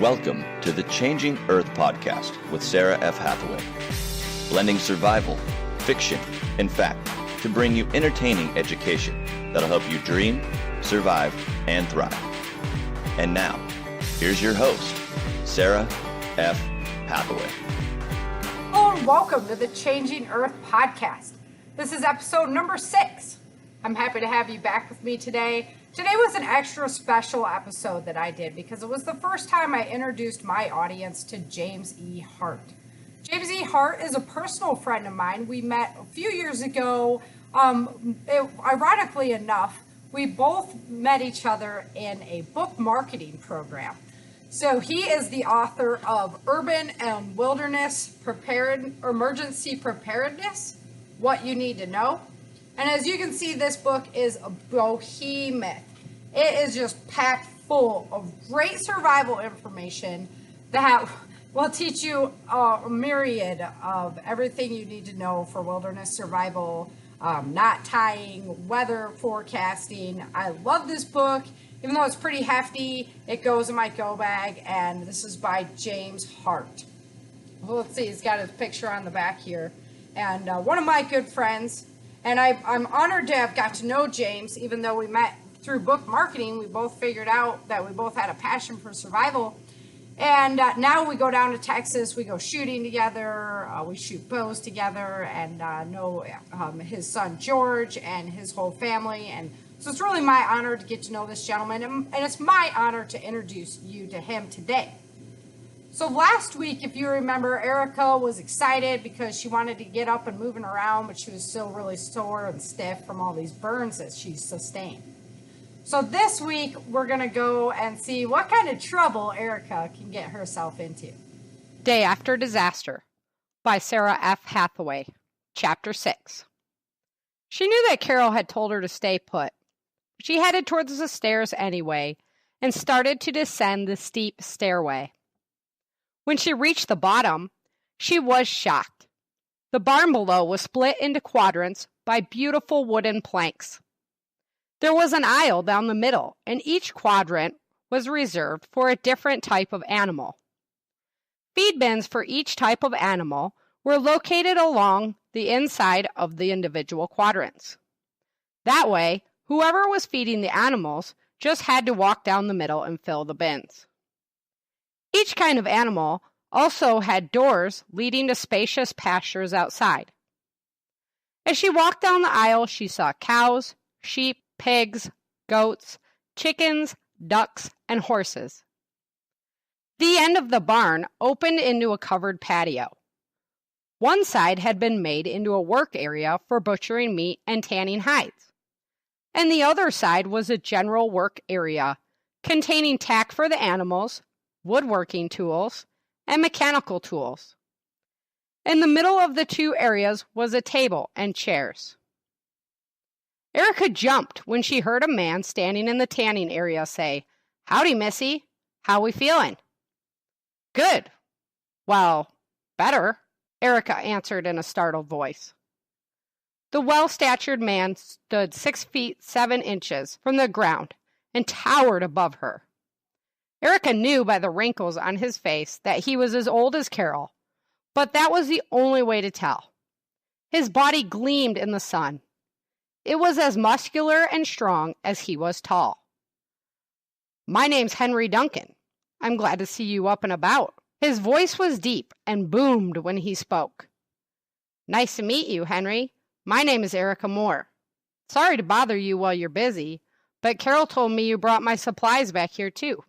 Welcome to the Changing Earth podcast with Sarah F. Hathaway, blending survival, fiction, and fact to bring you entertaining education that'll help you dream, survive, and thrive. And now, here's your host, Sarah F. Hathaway. Hello and welcome to the Changing Earth podcast. This is episode number 6. I'm happy to have you back with me today. Today was an extra special episode that I did because it was the first time I introduced my audience to James E. Hart. James E. Hart is a personal friend of mine. We met a few years ago. Ironically enough, we both met each other in a book marketing program. So he is the author of Urban and Wilderness Emergency Preparedness, What You Need to Know. And as you can see, this book is a behemoth. It is just packed full of great survival information that will teach you a myriad of everything you need to know for wilderness survival, knot tying, weather forecasting. I love this book. Even though it's pretty hefty, it goes in my go bag, and this is by James Hart. Well, let's see, he's got his picture on the back here. And one of my good friends, and I'm honored to have got to know James, even though we met through book marketing. We both figured out that we both had a passion for survival. And now we go down to Texas, we go shooting together, we shoot bows together, and know his son George and his whole family. And so it's really my honor to get to know this gentleman, and it's my honor to introduce you to him today. So last week, if you remember, Erica was excited because she wanted to get up and moving around, but she was still really sore and stiff from all these burns that she sustained. So this week, we're going to go and see what kind of trouble Erica can get herself into. Day After Disaster by Sarah F. Hathaway, Chapter 6. She knew that Carol had told her to stay put. She headed towards the stairs anyway and started to descend the steep stairway. When she reached the bottom, she was shocked. The barn below was split into quadrants by beautiful wooden planks. There was an aisle down the middle, and each quadrant was reserved for a different type of animal. Feed bins for each type of animal were located along the inside of the individual quadrants. That way, whoever was feeding the animals just had to walk down the middle and fill the bins. Each kind of animal also had doors leading to spacious pastures outside. As she walked down the aisle, she saw cows, sheep, pigs, goats, chickens, ducks, and horses. The end of the barn opened into a covered patio. One side had been made into a work area for butchering meat and tanning hides, and the other side was a general work area containing tack for the animals, woodworking tools, and mechanical tools. In the middle of the two areas was a table and chairs. Erica jumped when she heard a man standing in the tanning area say, "Howdy, Missy. How we feeling?" "Good." "Well, better," Erica answered in a startled voice. The well-statured man stood 6 feet 7 inches from the ground and towered above her. Erica knew by the wrinkles on his face that he was as old as Carol, but that was the only way to tell. His body gleamed in the sun. It was as muscular and strong as he was tall. "My name's Henry Duncan. I'm glad to see you up and about." His voice was deep and boomed when he spoke. "Nice to meet you, Henry. My name is Erica Moore. Sorry to bother you while you're busy, but Carol told me you brought my supplies back here too."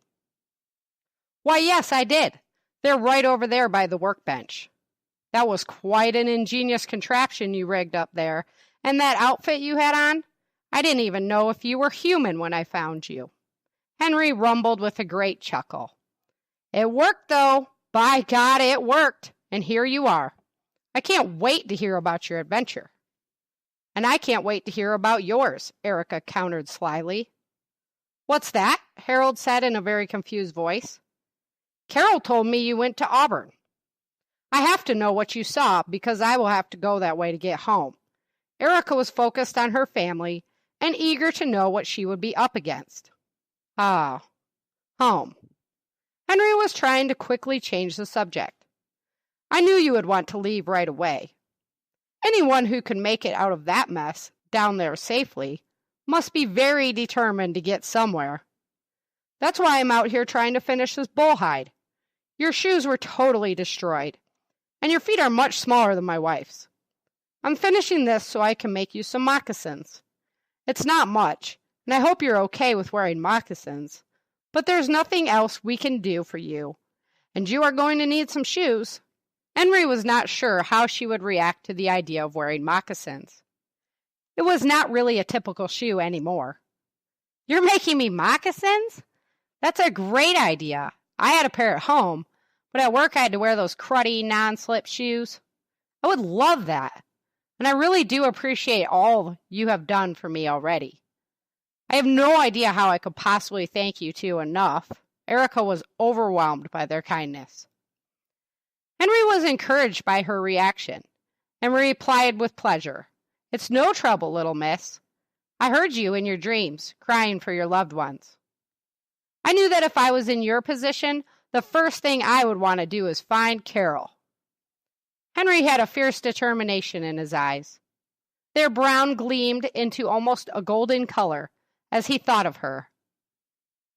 "Why, yes, I did. They're right over there by the workbench." "That was quite an ingenious contraption you rigged up there, and that outfit you had on? I didn't even know if you were human when I found you." Henry rumbled with a great chuckle. "It worked, though. By God, it worked, and here you are. I can't wait to hear about your adventure." "And I can't wait to hear about yours," Erica countered slyly. "What's that?" Harold said in a very confused voice. "Carol told me you went to Auburn." "I have to know what you saw because I will have to go that way to get home." Erica was focused on her family and eager to know what she would be up against. "Ah, home. Henry was trying to quickly change the subject. I knew you would want to leave right away. Anyone who could make it out of that mess down there safely must be very determined to get somewhere. That's why I'm out here trying to finish this bull hide. Your shoes were totally destroyed, and your feet are much smaller than my wife's. I'm finishing this so I can make you some moccasins. It's not much, and I hope you're okay with wearing moccasins, but there's nothing else we can do for you, and you are going to need some shoes. Henry was not sure how she would react to the idea of wearing moccasins. It was not really a typical shoe anymore. You're making me moccasins? That's a great idea. I had a pair at home, but at work I had to wear those cruddy, non-slip shoes. I would love that, and I really do appreciate all you have done for me already. I have no idea how I could possibly thank you two enough. Erica was overwhelmed by their kindness. Henry was encouraged by her reaction, and replied with pleasure, It's no trouble, little miss. I heard you in your dreams, crying for your loved ones. I knew that if I was in your position, the first thing I would want to do is find Carol. Henry had a fierce determination in his eyes. Their brown gleamed into almost a golden color as he thought of her.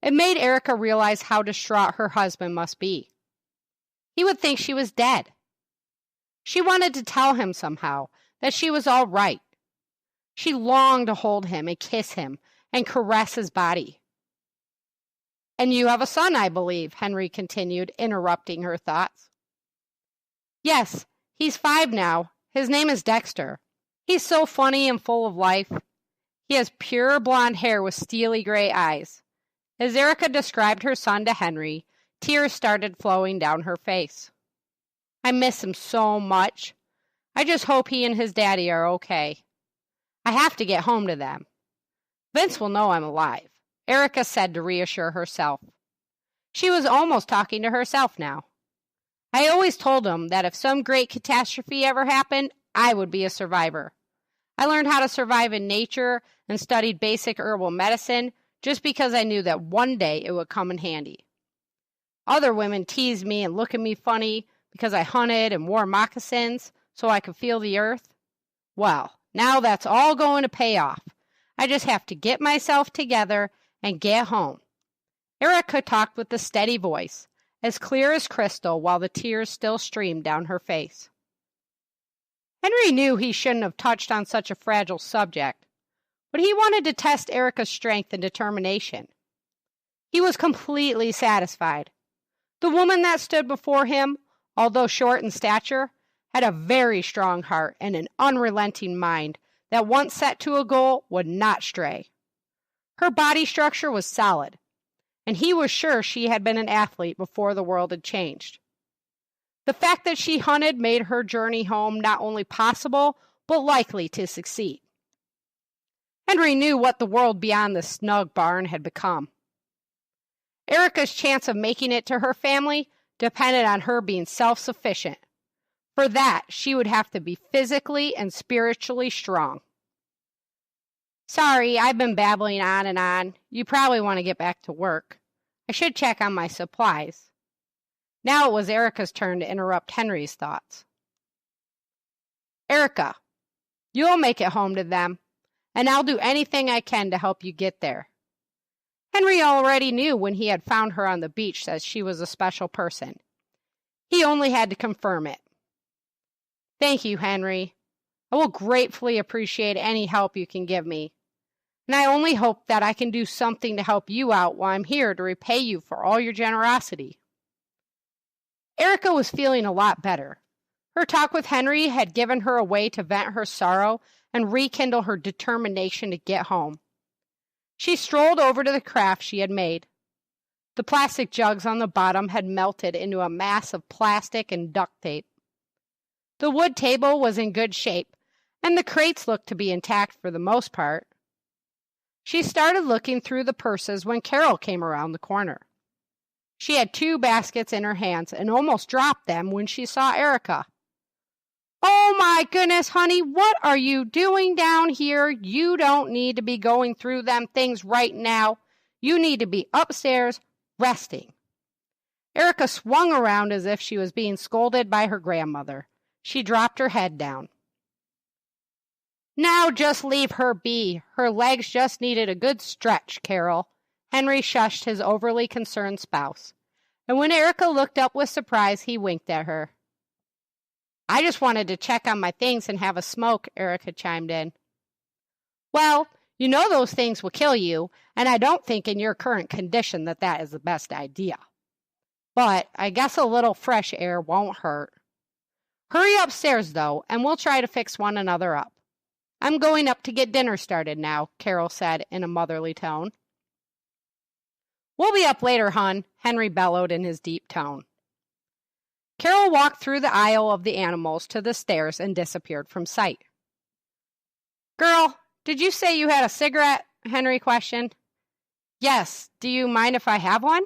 It made Erica realize how distraught her husband must be. He would think she was dead. She wanted to tell him somehow that she was all right. She longed to hold him and kiss him and caress his body. And you have a son, I believe, Henry continued, interrupting her thoughts. Yes, he's 5 now. His name is Dexter. He's so funny and full of life. He has pure blonde hair with steely gray eyes. As Erica described her son to Henry, tears started flowing down her face. I miss him so much. I just hope he and his daddy are okay. I have to get home to them. Vince will know I'm alive, Erica said to reassure herself. She was almost talking to herself now. I always told him that if some great catastrophe ever happened, I would be a survivor. I learned how to survive in nature and studied basic herbal medicine just because I knew that one day it would come in handy. Other women teased me and looked at me funny because I hunted and wore moccasins so I could feel the earth. Well, now that's all going to pay off. I just have to get myself together and get home. Erica talked with a steady voice, as clear as crystal, while the tears still streamed down her face. Henry knew he shouldn't have touched on such a fragile subject, but he wanted to test Erica's strength and determination. He was completely satisfied. The woman that stood before him, although short in stature, had a very strong heart and an unrelenting mind that once set to a goal would not stray. Her body structure was solid, and he was sure she had been an athlete before the world had changed. The fact that she hunted made her journey home not only possible, but likely to succeed. Henry knew what the world beyond the snug barn had become. Erica's chance of making it to her family depended on her being self-sufficient. For that, she would have to be physically and spiritually strong. Sorry, I've been babbling on and on. You probably want to get back to work. I should check on my supplies. Now it was Erica's turn to interrupt Henry's thoughts. Erica, you'll make it home to them, and I'll do anything I can to help you get there. Henry already knew when he had found her on the beach that she was a special person. He only had to confirm it. Thank you, Henry. I will gratefully appreciate any help you can give me. And I only hope that I can do something to help you out while I'm here to repay you for all your generosity. Erica was feeling a lot better. Her talk with Henry had given her a way to vent her sorrow and rekindle her determination to get home. She strolled over to the craft she had made. The plastic jugs on the bottom had melted into a mass of plastic and duct tape. The wood table was in good shape, and the crates looked to be intact for the most part. She started looking through the purses when Carol came around the corner. She had 2 baskets in her hands and almost dropped them when she saw Erica. Oh my goodness, honey, what are you doing down here? You don't need to be going through them things right now. You need to be upstairs resting. Erica swung around as if she was being scolded by her grandmother. She dropped her head down. Now just leave her be. Her legs just needed a good stretch, Carol. Henry shushed his overly concerned spouse. And when Erica looked up with surprise, he winked at her. I just wanted to check on my things and have a smoke, Erica chimed in. Well, you know those things will kill you, and I don't think in your current condition that is the best idea. But I guess a little fresh air won't hurt. Hurry upstairs, though, and we'll try to fix one another up. I'm going up to get dinner started now, Carol said in a motherly tone. We'll be up later, hon, Henry bellowed in his deep tone. Carol walked through the aisle of the animals to the stairs and disappeared from sight. Girl, did you say you had a cigarette? Henry questioned. Yes, do you mind if I have one?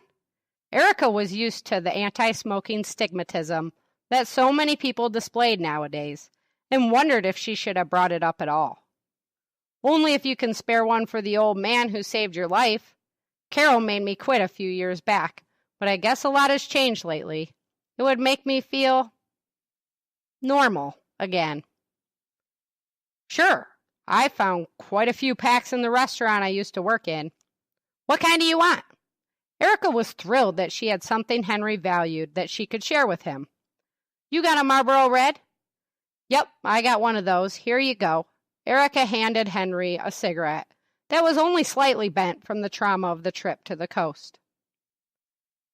Erica was used to the anti-smoking stigmatism that so many people displayed nowadays, and wondered if she should have brought it up at all. Only if you can spare one for the old man who saved your life. Carol made me quit a few years back, but I guess a lot has changed lately. It would make me feel normal again. Sure, I found quite a few packs in the restaurant I used to work in. What kind do you want? Erica was thrilled that she had something Henry valued that she could share with him. You got a Marlboro Red? Yep, I got one of those. Here you go. Erica handed Henry a cigarette that was only slightly bent from the trauma of the trip to the coast.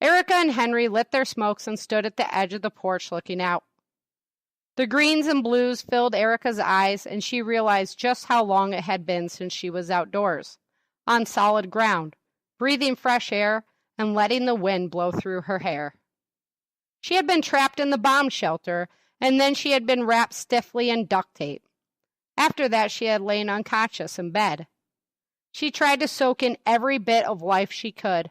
Erica and Henry lit their smokes and stood at the edge of the porch looking out. The greens and blues filled Erica's eyes, and she realized just how long it had been since she was outdoors, on solid ground, breathing fresh air and letting the wind blow through her hair. She had been trapped in the bomb shelter, and then she had been wrapped stiffly in duct tape. After that, she had lain unconscious in bed. She tried to soak in every bit of life she could,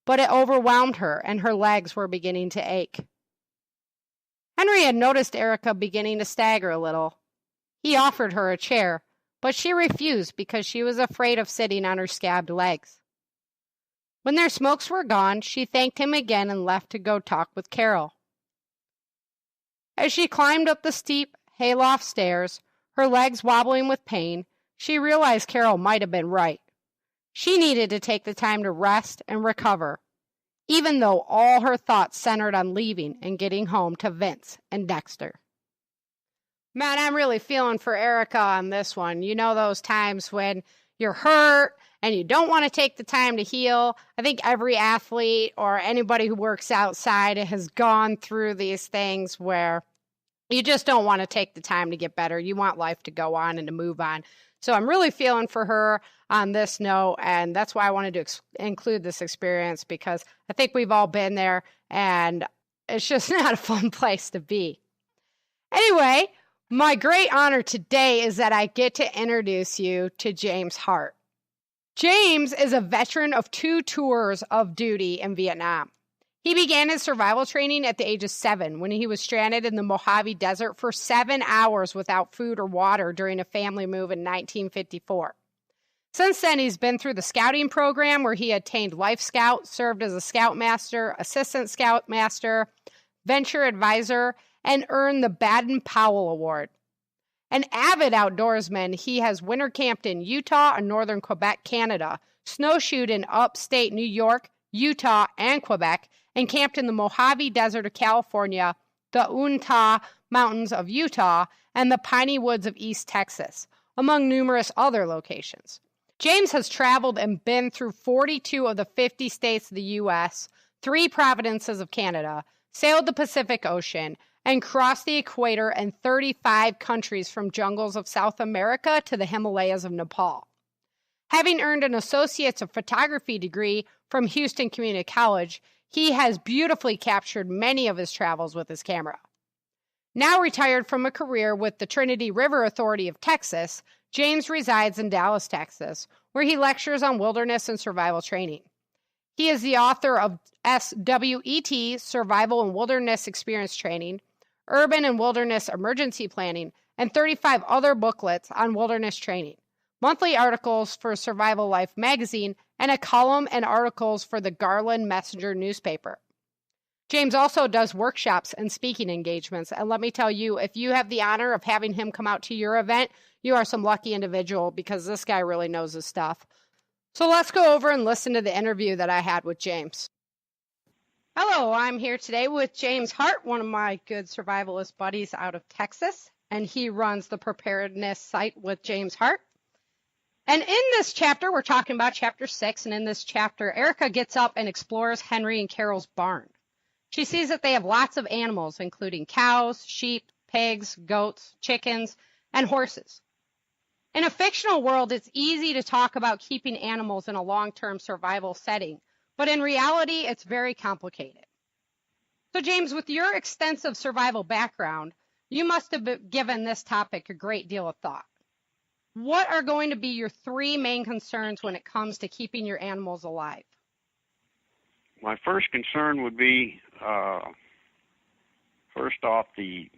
but it overwhelmed her, and her legs were beginning to ache. Henry had noticed Erica beginning to stagger a little. He offered her a chair, but she refused because she was afraid of sitting on her scabbed legs. When their smokes were gone, she thanked him again and left to go talk with Carol. As she climbed up the steep hayloft stairs, her legs wobbling with pain, she realized Carol might have been right. She needed to take the time to rest and recover, even though all her thoughts centered on leaving and getting home to Vince and Dexter. Man, I'm really feeling for Erica on this one. You know those times when you're hurt and you don't want to take the time to heal. I think every athlete or anybody who works outside has gone through these things where you just don't want to take the time to get better. You want life to go on and to move on. So I'm really feeling for her on this note, and that's why I wanted to include this experience, because I think we've all been there, and it's just not a fun place to be. Anyway, my great honor today is that I get to introduce you to James Hart. James is a veteran of 2 tours of duty in Vietnam. He began his survival training at the age of 7 when he was stranded in the Mojave Desert for 7 hours without food or water during a family move in 1954. Since then, he's been through the scouting program where he attained Life Scout, served as a Scoutmaster, Assistant Scoutmaster, Venture Advisor, and earned the Baden-Powell Award. An avid outdoorsman, he has winter camped in Utah and northern Quebec, Canada, snowshoed in upstate New York, Utah, and Quebec, and camped in the Mojave Desert of California, the Uinta Mountains of Utah, and the piney woods of East Texas, among numerous other locations. James has traveled and been through 42 of the 50 states of the U.S., 3 provinces of Canada, sailed the Pacific Ocean, and crossed the equator in 35 countries from jungles of South America to the Himalayas of Nepal. Having earned an Associate's of Photography degree from Houston Community College, he has beautifully captured many of his travels with his camera. Now retired from a career with the Trinity River Authority of Texas, James resides in Dallas, Texas, where he lectures on wilderness and survival training. He is the author of SWET, Survival and Wilderness Experience Training, Urban and Wilderness Emergency Planning, and 35 other booklets on wilderness training, monthly articles for Survival Life magazine, and a column and articles for the Garland Messenger newspaper. James also does workshops and speaking engagements. And let me tell you, if you have the honor of having him come out to your event, you are some lucky individual because this guy really knows his stuff. So let's go over and listen to the interview that I had with James. Hello, I'm here today with James Hart, one of my good survivalist buddies out of Texas, and he runs the preparedness site with James Hart. And in this chapter, we're talking about chapter 6, and in this chapter, Erica gets up and explores Henry and Carol's barn. She sees that they have lots of animals, including cows, sheep, pigs, goats, chickens, and horses. In a fictional world, it's easy to talk about keeping animals in a long-term survival setting, but in reality, it's very complicated. So, James, with your extensive survival background, you must have given this topic a great deal of thought. What are going to be your 3 main concerns when it comes to keeping your animals alive? My first concern would be, first off, the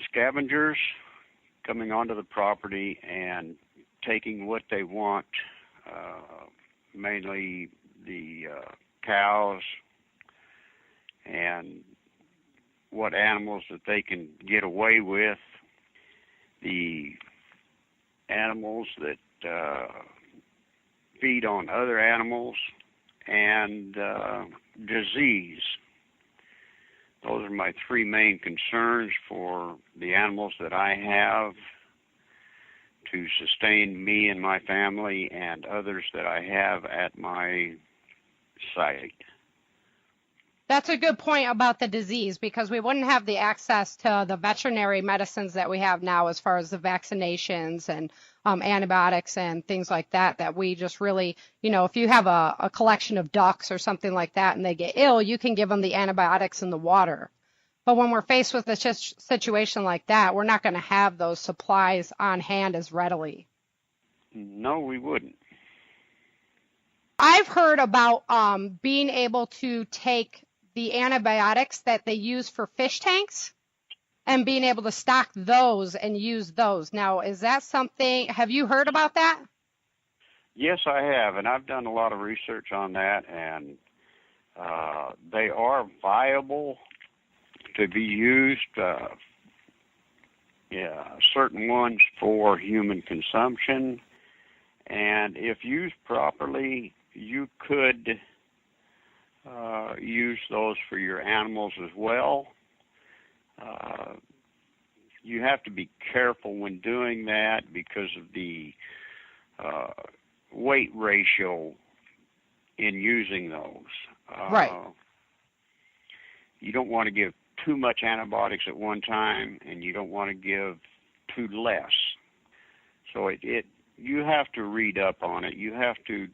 scavengers coming onto the property and taking what they want, mainly the cows and what animals that they can get away with, the animals that feed on other animals, and disease. Those are my 3 main concerns for the animals that I have to sustain me and my family and others that I have at my site. That's a good point about the disease, because we wouldn't have the access to the veterinary medicines that we have now as far as the vaccinations and antibiotics and things like that, that we just really, if you have a collection of ducks or something like that and they get ill, you can give them the antibiotics in the water. But when we're faced with a situation like that, we're not going to have those supplies on hand as readily. No, we wouldn't. I've heard about being able to take the antibiotics that they use for fish tanks and being able to stock those and use those. Now, is that something, have you heard about that? Yes, I have, and I've done a lot of research on that, and they are viable to be used, certain ones for human consumption, and if used properly, you could use those for your animals as well. You have to be careful when doing that because of the weight ratio in using those. Right. You don't want to give too much antibiotics at one time, and you don't want to give too less. So you have to read up on it. You have to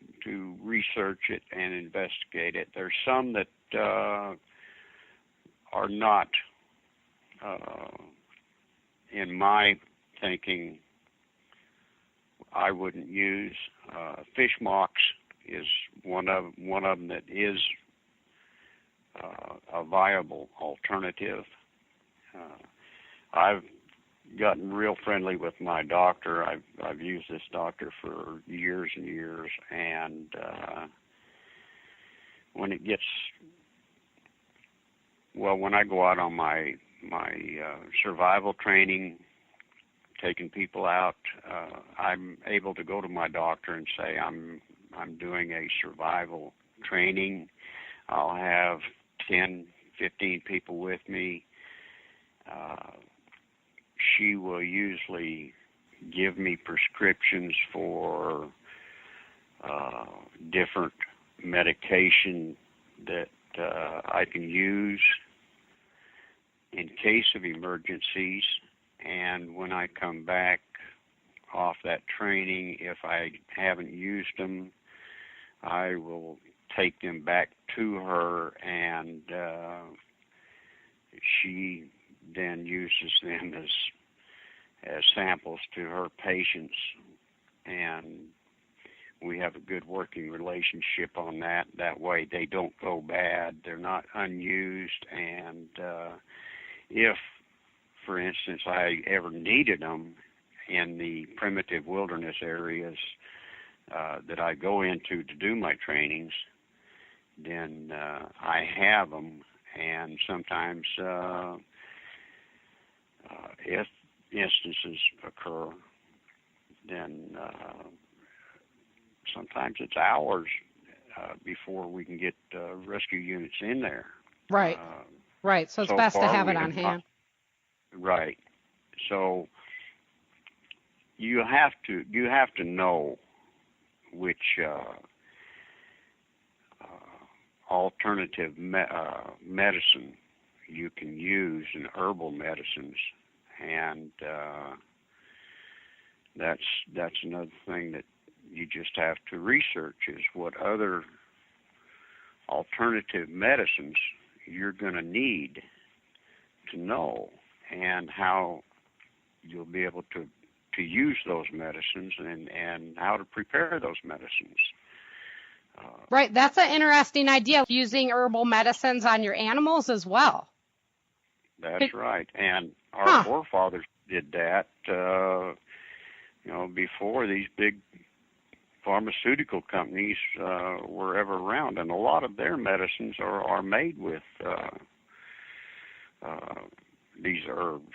research it and investigate it. There's some that are not, in my thinking, I wouldn't use. Fish mox is one of them that is a viable alternative. I've gotten real friendly with my doctor. I've used this doctor for years and years, and when I go out on my survival training, taking people out, I'm able to go to my doctor and say I'm doing a survival training. I'll have 10, 15 people with me. She will usually give me prescriptions for different medication that I can use in case of emergencies. And when I come back off that training, if I haven't used them, I will take them back to her, and she then uses them as samples to her patients, and we have a good working relationship on that. That way they don't go bad, they're not unused, and if, for instance, I ever needed them in the primitive wilderness areas that I go into to do my trainings, then I have them, and sometimes if instances occur, then sometimes it's hours before we can get rescue units in there. Right. Right. So it's best to far, have we it on hand. Right. So you have to know which alternative medicine you can use in herbal medicines, and that's another thing that you just have to research, is what other alternative medicines you're going to need to know, and how you'll be able to use those medicines, and how to prepare those medicines. Right. That's an interesting idea, using herbal medicines on your animals as well. That's right. And our forefathers did that, before these big pharmaceutical companies were ever around. And a lot of their medicines are made with these herbs.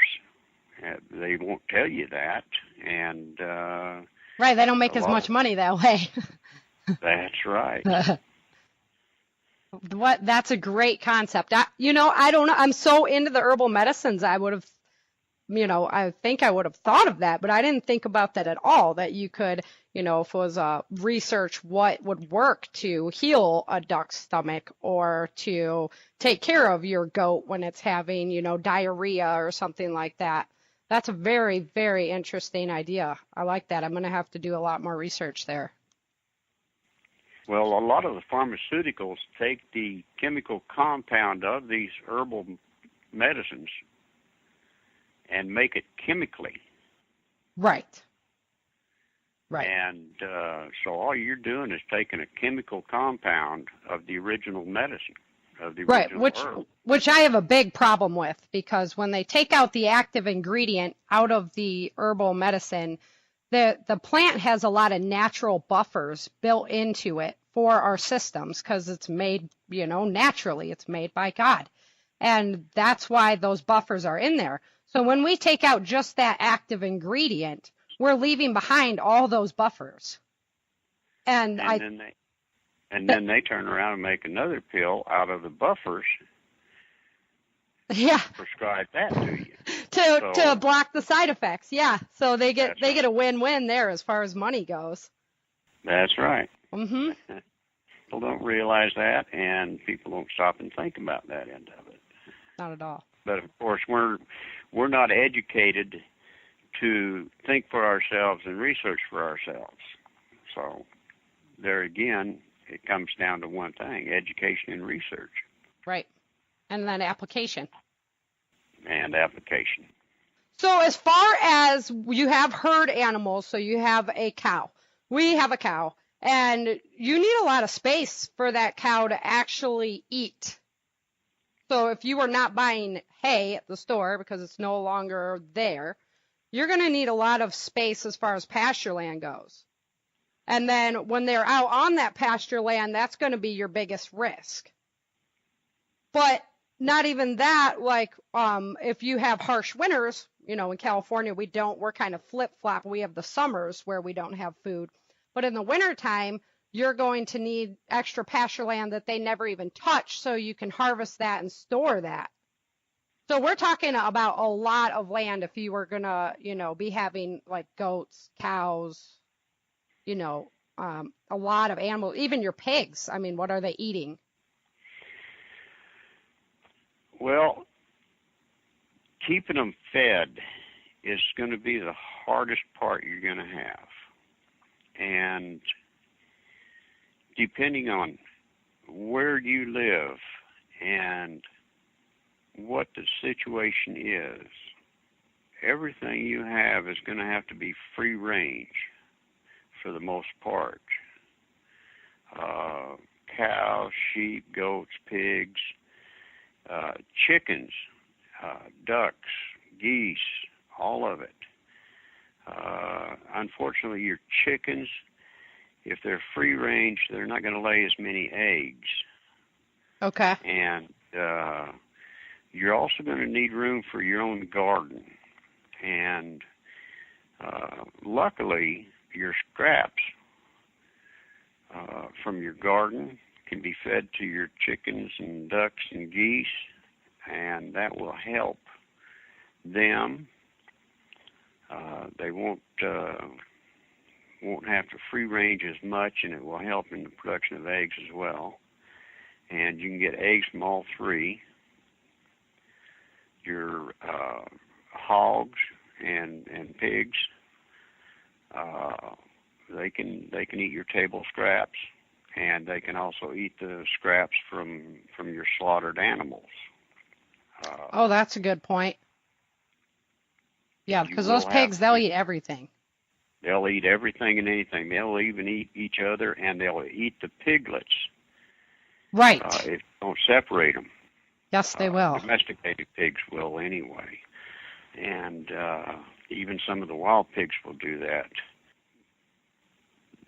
They won't tell you that. And right. They don't make as much money that way. That's right. That's a great concept. I don't know. I'm so into the herbal medicines. I would have, I think I would have thought of that, but I didn't think about that at all, that you could, if it was research what would work to heal a duck's stomach, or to take care of your goat when it's having, diarrhea or something like that. That's a very, very interesting idea. I like that. I'm going to have to do a lot more research there. Well, a lot of the pharmaceuticals take the chemical compound of these herbal medicines and make it chemically. Right. Right. And so all you're doing is taking a chemical compound of the original medicine, of the original herb. Which I have a big problem with, because when they take out the active ingredient out of the herbal medicine, the plant has a lot of natural buffers built into it for our systems, because it's made, naturally. It's made by God. And that's why those buffers are in there. So when we take out just that active ingredient, we're leaving behind all those buffers. And then they turn around and make another pill out of the buffers. Yeah. Prescribe that to you. To block the side effects. Yeah. So they get a win-win there as far as money goes. That's right. Mm-hmm. People don't realize that, and people don't stop and think about that end of it. Not at all. But of course, we're not educated to think for ourselves and research for ourselves. So there again, it comes down to one thing: education and research. Right. And then application. And application. So as far as you have herd animals, so you have a cow. We have a cow. And you need a lot of space for that cow to actually eat. So if you are not buying hay at the store because it's no longer there, you're going to need a lot of space as far as pasture land goes. And then when they're out on that pasture land, that's going to be your biggest risk. But not even that, like if you have harsh winters, in California, we're kind of flip-flop. We have the summers where we don't have food. But in the wintertime, you're going to need extra pasture land that they never even touch, so you can harvest that and store that. So we're talking about a lot of land if you were going to, be having like goats, cows, a lot of animals, even your pigs. I mean, what are they eating? Well, keeping them fed is going to be the hardest part you're going to have. And depending on where you live and what the situation is, everything you have is going to have to be free range for the most part. Cows, sheep, goats, pigs, chickens, ducks, geese, all of it. Unfortunately, your chickens, if they're free range, they're not going to lay as many eggs Okay. And you're also going to need room for your own garden. And luckily, your scraps from your garden can be fed to your chickens and ducks and geese, and that will help them. They won't have to free range as much, and it will help in the production of eggs as well. And you can get eggs from all three. Your hogs and pigs, they can eat your table scraps, and they can also eat the scraps from your slaughtered animals. Oh, that's a good point. Yeah, because those pigs, they'll eat everything. They'll eat everything and anything. They'll even eat each other, and they'll eat the piglets. Right. If you don't separate them. Yes, they will. Domesticated pigs will anyway. And even some of the wild pigs will do that.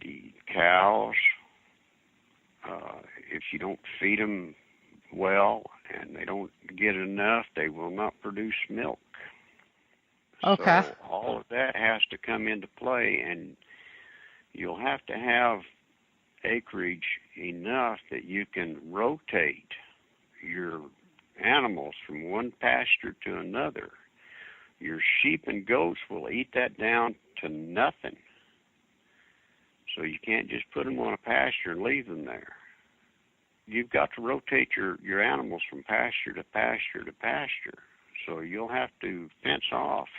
The cows, if you don't feed them well and they don't get enough, they will not produce milk. Okay. So all of that has to come into play, and you'll have to have acreage enough that you can rotate your animals from one pasture to another. Your sheep and goats will eat that down to nothing. So you can't just put them on a pasture and leave them there. You've got to rotate your animals from pasture to pasture to pasture. So you'll have to fence off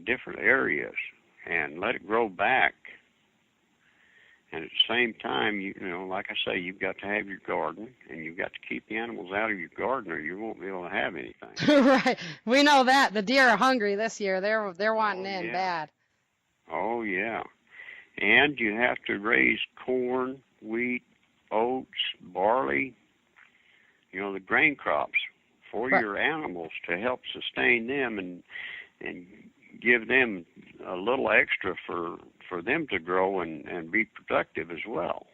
different areas and let it grow back. And at the same time, you know, like I say, you've got to have your garden, and you've got to keep the animals out of your garden, or you won't be able to have anything. Right. We know that. The deer are hungry this year. They're wanting in bad. Oh, yeah. And you have to raise corn, wheat, oats, barley, you know, the grain crops for your animals to help sustain them and give them a little extra for them to grow and be productive as well.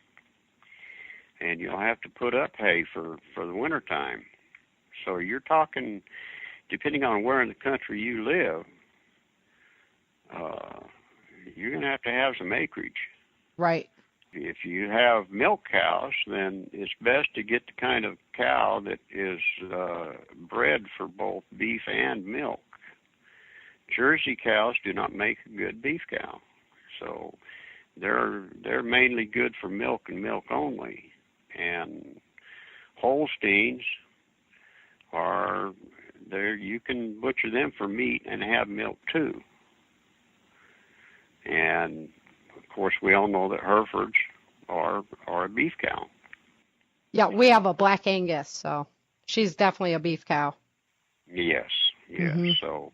And you'll have to put up hay for the wintertime. So you're talking, depending on where in the country you live, you're going to have some acreage. Right. If you have milk cows, then it's best to get the kind of cow that is bred for both beef and milk. Jersey cows do not make a good beef cow, so they're mainly good for milk and milk only. And Holsteins are there. You can butcher them for meat and have milk too. And of course, we all know that Herefords are a beef cow. Yeah, we have a Black Angus, so she's definitely a beef cow. Yes. Mm-hmm. So,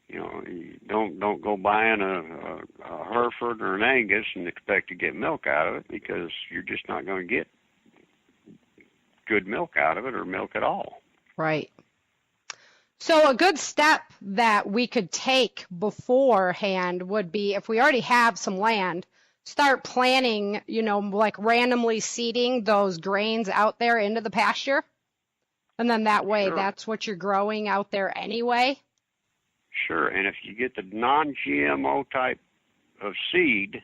you know, you don't go buying a Hereford or an Angus and expect to get milk out of it, because you're just not going to get good milk out of it or milk at all. Right. So a good step that we could take beforehand would be, if we already have some land, start planting, you know, like randomly seeding those grains out there into the pasture. And then that way, that's what you're growing out there anyway. Sure, and if you get the non-GMO type of seed,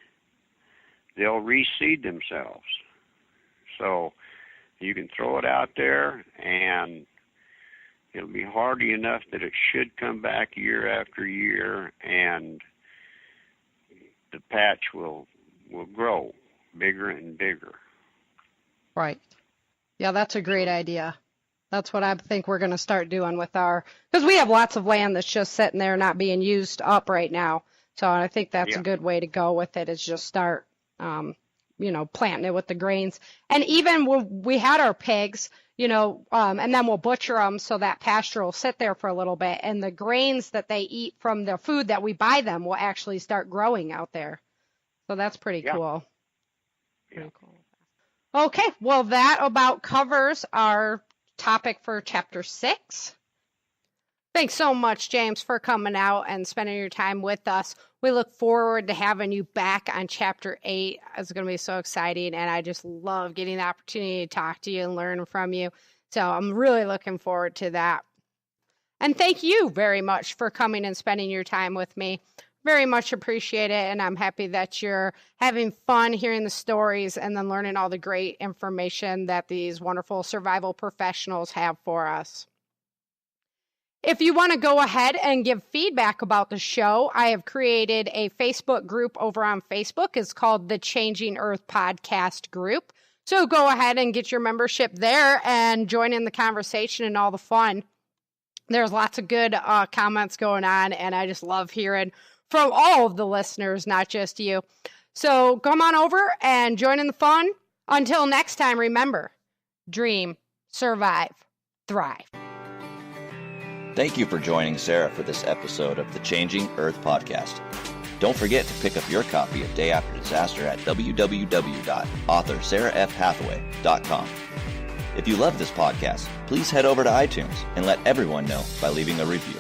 they'll reseed themselves. So you can throw it out there, and it'll be hardy enough that it should come back year after year, and the patch will grow bigger and bigger. Right. Yeah, that's a great idea. That's what I think we're going to start doing with because we have lots of land that's just sitting there not being used up right now. So I think that's a good way to go with it, is just start, you know, planting it with the grains. And even when we had our pigs, you know, and then we'll butcher them so that pasture will sit there for a little bit. And the grains that they eat from the food that we buy them will actually start growing out there. So that's pretty cool. Pretty cool. Okay, well, that about covers our topic for chapter 6. Thanks so much, James, for coming out and spending your time with us. We look forward to having you back on Chapter 8. It's going to be so exciting, and I just love getting the opportunity to talk to you and learn from you. So I'm really looking forward to that. And thank you very much for coming and spending your time with me. Very much appreciate it, and I'm happy that you're having fun hearing the stories and then learning all the great information that these wonderful survival professionals have for us. If you want to go ahead and give feedback about the show, I have created a Facebook group over on Facebook. It's called the Changing Earth Podcast Group. So go ahead and get your membership there and join in the conversation and all the fun. There's lots of good comments going on, and I just love hearing from all of the listeners, not just you. So come on over and join in the fun. Until next time, remember, dream, survive, thrive. Thank you for joining Sarah for this episode of the Changing Earth Podcast. Don't forget to pick up your copy of Day After Disaster at www.authorSarahFHathaway.com. If you love this podcast, please head over to iTunes and let everyone know by leaving a review.